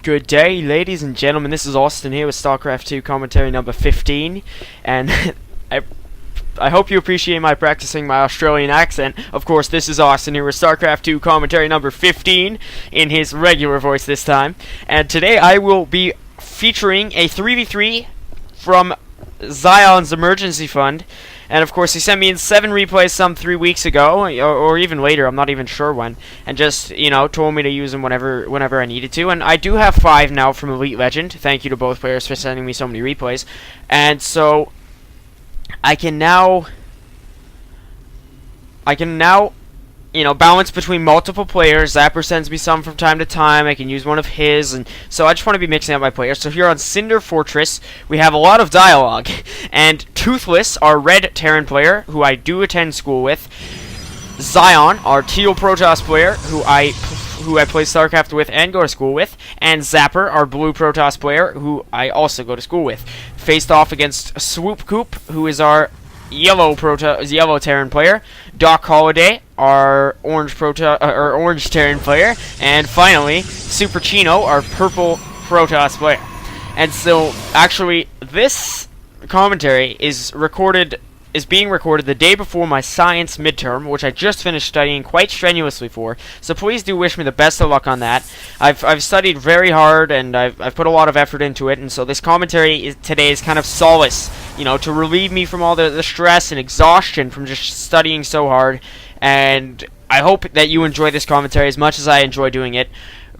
Good day, ladies and gentlemen. This is Austin here with StarCraft 2 commentary number 15, and I hope you appreciate my practicing my Australian accent. Of course, this is Austin here with StarCraft 2 commentary number 15 in his regular voice this time. And today I will be featuring a 3v3 from Zion's emergency fund. And of course, he sent me in 7 replays some 3 weeks ago, or even later, I'm not even sure when, and just, told me to use them whenever I needed to. And I do have 5 now from Elite Legend. Thank you to both players for sending me so many replays. And so, I can now, balance between multiple players. Zapper sends me some from time to time. I can use one of his, and so I just want to be mixing up my players. So here on Cinder Fortress, we have a lot of dialogue, and Toothless, our red Terran player, who I do attend school with, Zion, our teal Protoss player, who I play StarCraft with and go to school with, and Zapper, our blue Protoss player, who I also go to school with, faced off against Swoopcoupe, who is our yellow Terran player, DocHoliday, our orange Terran player, and finally SuperChino, our purple Protoss player. And so, actually, this commentary is being recorded the day before my science midterm, which I just finished studying quite strenuously for. So please do wish me the best of luck on that. I've studied very hard, and I've put a lot of effort into it, and so this commentary today is kind of solace, to relieve me from all the stress and exhaustion from just studying so hard. And I hope that you enjoy this commentary as much as I enjoy doing it.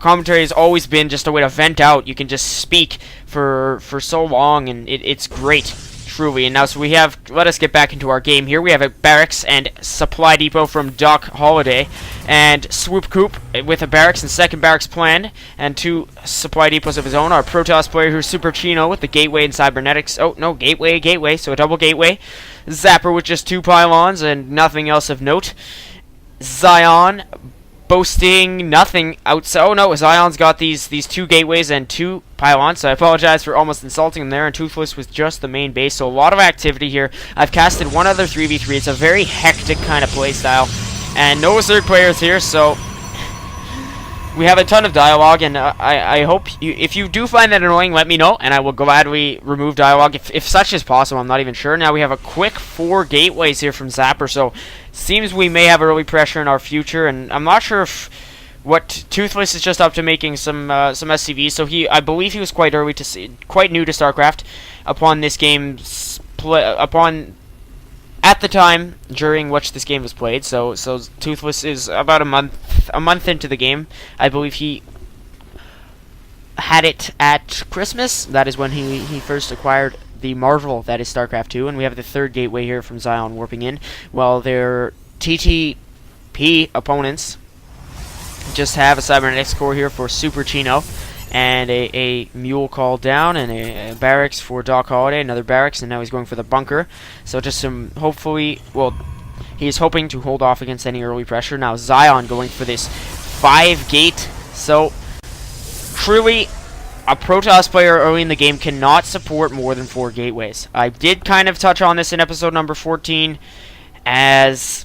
Commentary has always been just a way to vent out. You can just speak for so long, and it's great. Truly. And now, so let us get back into our game here. We have a barracks and supply depot from DocHoliday, and Swoopcoupe with a barracks and second barracks planned, and 2 supply depots of his own. Our Protoss player, who's SuperChino with the gateway and cybernetics. Oh, no, gateway, so a double gateway. Zapper with just 2 pylons and nothing else of note. Zion boasting nothing outside. Oh no, Zion's got these 2 gateways and 2 pylons, so I apologize for almost insulting him there, and Toothless was just the main base, so a lot of activity here. I've casted one other 3v3. It's a very hectic kind of playstyle, and no third players here, so we have a ton of dialogue, and I hope if you do find that annoying, let me know, and I will gladly remove dialogue if such is possible. I'm not even sure. Now we have a quick 4 gateways here from Zapper, so seems we may have early pressure in our future, and I'm not sure if what Toothless is just up to making some SCVs. So I believe he was quite new to StarCraft upon this game's at the time during which this game was played. So Toothless is about a month into the game. I believe he had it at Christmas. That is when he first acquired the marvel that is StarCraft 2, and we have the 3rd gateway here from Zion warping in, while their TTP opponents just have a cybernetics core here for SuperChino, and a mule call down, and a barracks for DocHoliday, another barracks, and now he's going for the bunker. So just some, hopefully, well, he's hoping to hold off against any early pressure. Now Zion going for this 5 gate, so truly a Protoss player early in the game cannot support more than 4 gateways. I did kind of touch on this in episode number 14, as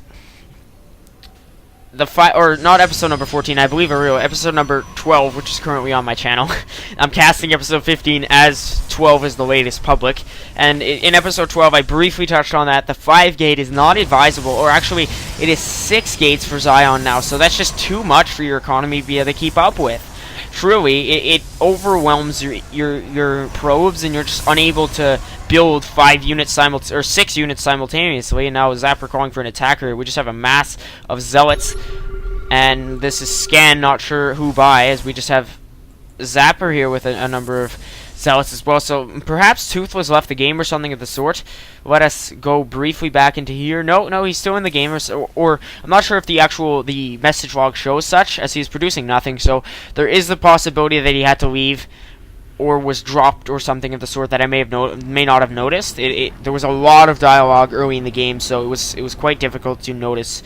not episode number 14, I believe episode number 12, which is currently on my channel. I'm casting episode 15 as 12 is the latest public, and in episode 12 I briefly touched on that. The 5 gate is not advisable, or actually it is 6 gates for Zion now, so that's just too much for your economy to be able to keep up with. Truly, it overwhelms your probes, and you're just unable to build 6 units simultaneously. And now Zapper calling for an attacker. We just have a mass of zealots, and this is Scan, not sure who by, as we just have Zapper here with a number of zealots as well. So perhaps Toothless left the game or something of the sort. Let us go briefly back into here. No, he's still in the game, or I'm not sure if the message log shows such, as he's producing nothing. So there is the possibility that he had to leave, or was dropped, or something of the sort that I may not have noticed. There was a lot of dialogue early in the game, so it was quite difficult to notice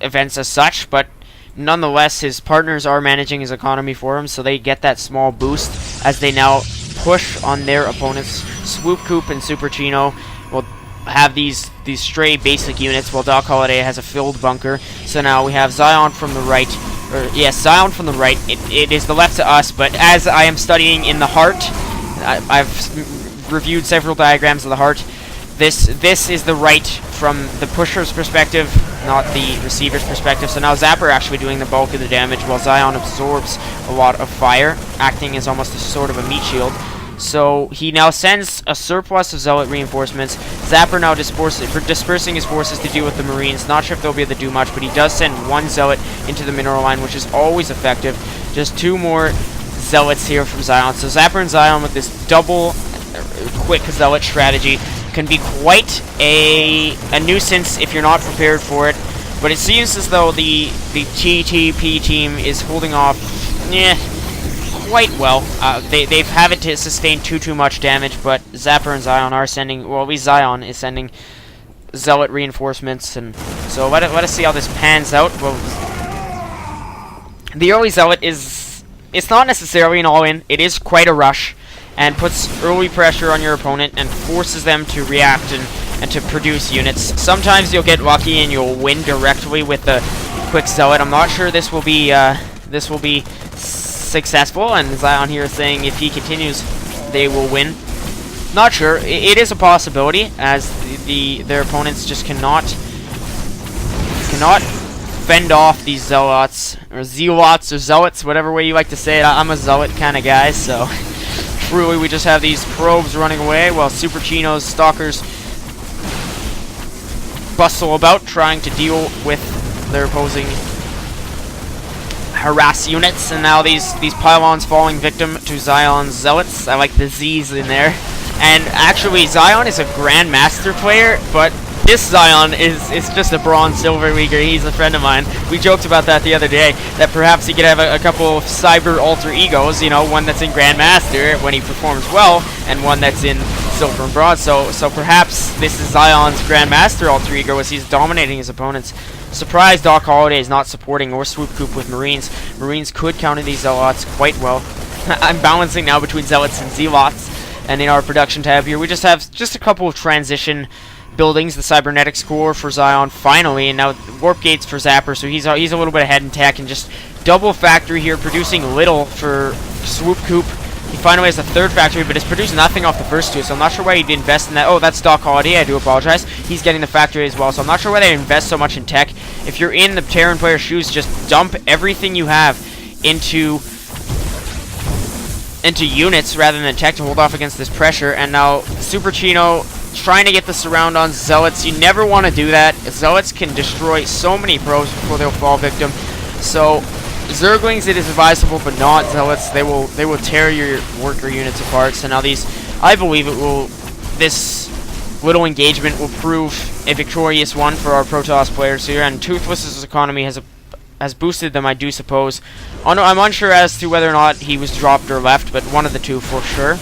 events as such. But nonetheless, his partners are managing his economy for him, so they get that small boost as they now push on their opponents. Swoopcoupe and SuperChino will have these stray basic units, while DocHoliday has a filled bunker. So now we have Zion from the right or yes, Zion from the right. It is the left to us, but as I am studying in the heart, I've reviewed several diagrams of the heart. This is the right from the pusher's perspective, not the receiver's perspective. So now Zapper actually doing the bulk of the damage, while Zion absorbs a lot of fire, acting as almost a sort of a meat shield. So he now sends a surplus of Zealot reinforcements. Zapper now dispersing his forces to deal with the Marines. Not sure if they'll be able to do much, but he does send one Zealot into the mineral line, which is always effective. Just 2 more Zealots here from Zion. So Zapper and Zion with this double quick Zealot strategy can be quite a nuisance if you're not prepared for it. But it seems as though the TTP team is holding off quite well. They haven't sustained too much damage, but Zapper and Zion are sending, well, at least Zion is sending Zealot reinforcements, and so let us see how this pans out. Well, the early Zealot it's not necessarily an all-in. It is quite a rush, and puts early pressure on your opponent and forces them to react and to produce units. Sometimes you'll get lucky and you'll win directly with the quick Zealot. I'm not sure this will be successful, and Zion here is saying if he continues, they will win. Not sure. It is a possibility, as their opponents just cannot fend off these Zealots, or Zealots, or Zealots, whatever way you like to say it. I'm a Zealot kind of guy, so truly we just have these probes running away, while SuperChino's Stalkers bustle about, trying to deal with their opposing harass units, and now these pylons falling victim to Zion's Zealots. I like the Z's in there. And actually, Zion is a Grandmaster player, but this Zion is just a Bronze Silver Leaguer. He's a friend of mine. We joked about that the other day, that perhaps he could have a couple of cyber alter egos, you know, one that's in Grandmaster when he performs well, and one that's in Silver and Bronze. So perhaps this is Zion's Grandmaster alter ego as he's dominating his opponents. Surprised DocHoliday is not supporting or Swoopcoupe with Marines. Marines could counter these Zealots quite well. I'm balancing now between Zealots and Zealots. And in our production tab here, we just have just a couple of transition buildings. The Cybernetics Core for Zion finally, and now Warp Gates for Zapper. So he's a little bit ahead in tech, and just double factory here, producing little for Swoopcoupe. He finally has a 3rd factory, but it's produced nothing off the first 2, so I'm not sure why he'd invest in that. Oh, that's DocHoliday, I do apologize. He's getting the factory as well, so I'm not sure why they invest so much in tech. If you're in the Terran player's shoes, just dump everything you have into units rather than tech to hold off against this pressure. And now SuperChino trying to get the surround on Zealots. You never want to do that. Zealots can destroy so many probes before they'll fall victim. So Zerglings, it is advisable, but not Zealots. They will tear your worker units apart. So now I believe this little engagement will prove a victorious one for our Protoss players here, and Toothless' economy has boosted them, I do suppose. Oh no, I'm unsure as to whether or not he was dropped or left, but one of the two for sure.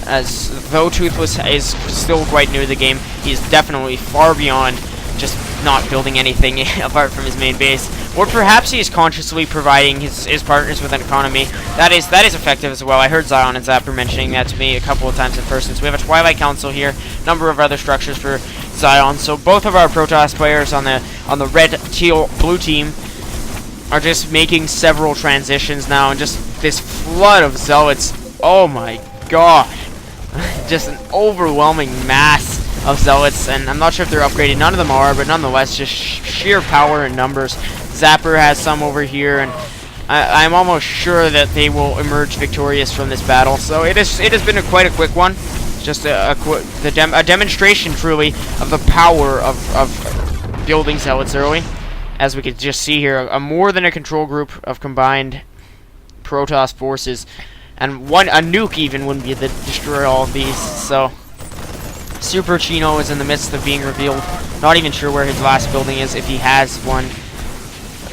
As though Toothless is still quite new to the game, he's definitely far beyond just not building anything apart from his main base. Or perhaps he is consciously providing his partners with an economy. That is effective as well. I heard Zion and Zapper mentioning that to me a couple of times in person. So we have a Twilight Council here, number of other structures for Zion. So both of our Protoss players on the red, teal, blue team are just making several transitions now, and just this flood of Zealots. Oh my god. Just an overwhelming mass of Zealots, and I'm not sure if they're upgraded. None of them are, but nonetheless, just sheer power and numbers. Zapper has some over here, and I'm almost sure that they will emerge victorious from this battle. So it has been quite a quick one. Just a demonstration, truly, of the power of building Zealots early. As we could just see here, a more than a control group of combined Protoss forces, and a nuke even wouldn't be able to destroy all of these. So SuperChino is in the midst of being revealed. Not even sure where his last building is, if he has one.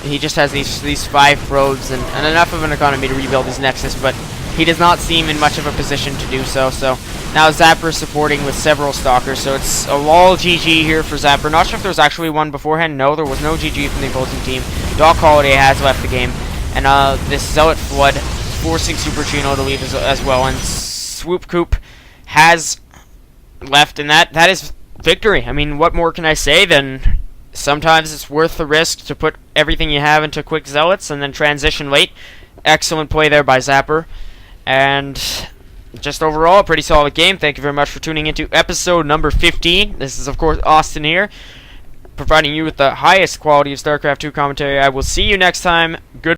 He just has these 5 probes and enough of an economy to rebuild his Nexus, but he does not seem in much of a position to do so. So now Zapper is supporting with several Stalkers, so it's a lol GG here for Zapper. Not sure if there was actually one beforehand. No, there was no GG from the opposing team. DocHoliday has left the game, and this Zealot flood forcing SuperChino to leave as well, and Swoopcoupe has left, and that is victory. I mean, what more can I say than sometimes it's worth the risk to put everything you have into quick zealots and then transition late. Excellent play there by Zapper. And just overall, a pretty solid game. Thank you very much for tuning into episode number 15. This is, of course, Austin here, providing you with the highest quality of StarCraft 2 commentary. I will see you next time. Good.